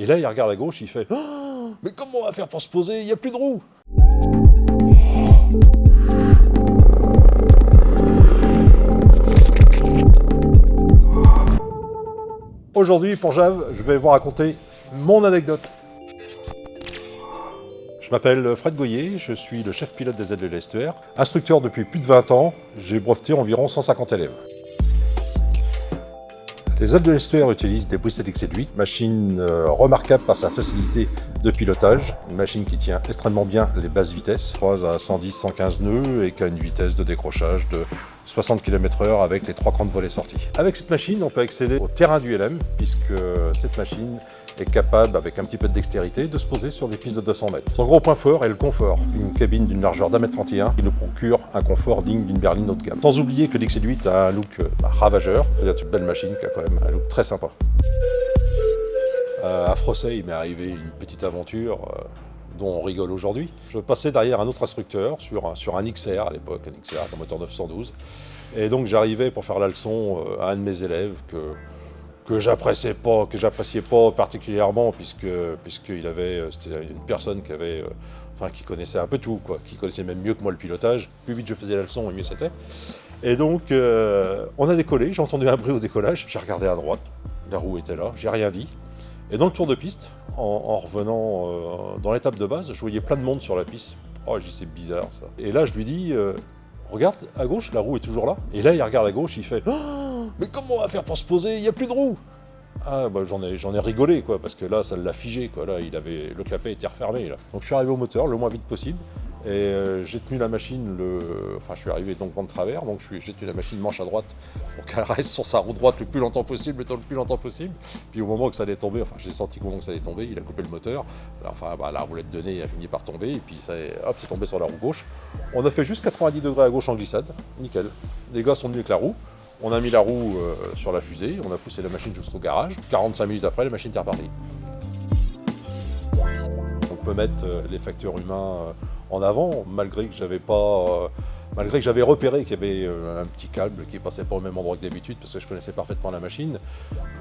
Et là, il regarde à gauche, il fait « Oh, mais comment on va faire pour se poser? Il n'y a plus de roues !» Aujourd'hui, pour Jave, je vais vous raconter mon anecdote. Je m'appelle Fred Goyer, je suis le chef pilote des ailes de l'Estuaire. Instructeur depuis plus de 20 ans, j'ai breveté environ 150 élèves. Les ailes de l'Estuaire utilisent des Bristol XL8, machine remarquable par sa facilité de pilotage, une machine qui tient extrêmement bien les basses vitesses, 3 à 110-115 nœuds et qui a une vitesse de décrochage de 60 km/h avec les 3 crans de volée sortis. Avec cette machine, on peut accéder au terrain du LM, puisque cette machine est capable, avec un petit peu de dextérité, de se poser sur des pistes de 200 mètres. Son gros point fort est le confort, une cabine d'une largeur d'1m31 qui nous procure un confort digne d'une berline haut de gamme. Sans oublier que l'XL8 a un look ravageur, c'est une belle machine qui a quand même un look très sympa. À Frossay, il m'est arrivé une petite aventure dont on rigole aujourd'hui. Je passais derrière un autre instructeur sur un XR à l'époque, un XR avec un moteur 912. Et donc j'arrivais pour faire la leçon à un de mes élèves que j'appréciais pas particulièrement puisqu'il avait, c'était une personne qui connaissait un peu tout, qui connaissait même mieux que moi le pilotage. Plus vite je faisais la leçon, mieux c'était. Et donc on a décollé, j'ai entendu un bruit au décollage, j'ai regardé à droite, la roue était là, j'ai rien dit. Et dans le tour de piste, en revenant dans l'étape de base, je voyais plein de monde sur la piste. Oh, j'ai dit, c'est bizarre ça. Et là, je lui dis, regarde à gauche, la roue est toujours là. Et là, il regarde à gauche, il fait, oh, mais comment on va faire pour se poser? Il n'y a plus de roue. Ah, bah, j'en ai rigolé, parce que là, ça l'a figé, Là, le clapet était refermé, là. Donc, je suis arrivé au moteur le moins vite possible. Et j'ai tenu la machine, je suis arrivé donc vent de travers, donc j'ai tenu la machine manche à droite pour qu'elle reste sur sa roue droite le plus longtemps possible, Puis au moment que ça allait tomber, j'ai senti qu'au moment que ça allait tomber, il a coupé le moteur. La roulette de nez a fini par tomber, et puis c'est tombé sur la roue gauche. On a fait juste 90 degrés à gauche en glissade, nickel. Les gars sont venus avec la roue, on a mis la roue sur la fusée, on a poussé la machine jusqu'au garage. 45 minutes après, la machine était repartie. On peut mettre les facteurs humains en avant, malgré que j'avais repéré qu'il y avait un petit câble qui passait pas au même endroit que d'habitude, parce que je connaissais parfaitement la machine,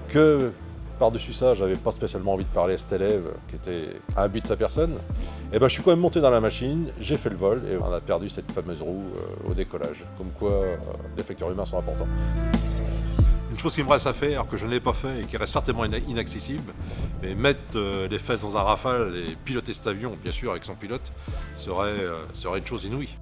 que par-dessus ça, j'avais pas spécialement envie de parler à cet élève qui était à un but de sa personne. Et je suis quand même monté dans la machine, j'ai fait le vol, et on a perdu cette fameuse roue au décollage. Comme quoi, les facteurs humains sont importants. Une chose qui me reste à faire, que je n'ai pas fait et qui reste certainement inaccessible, mais mettre les fesses dans un Rafale et piloter cet avion, bien sûr, avec son pilote, serait une chose inouïe.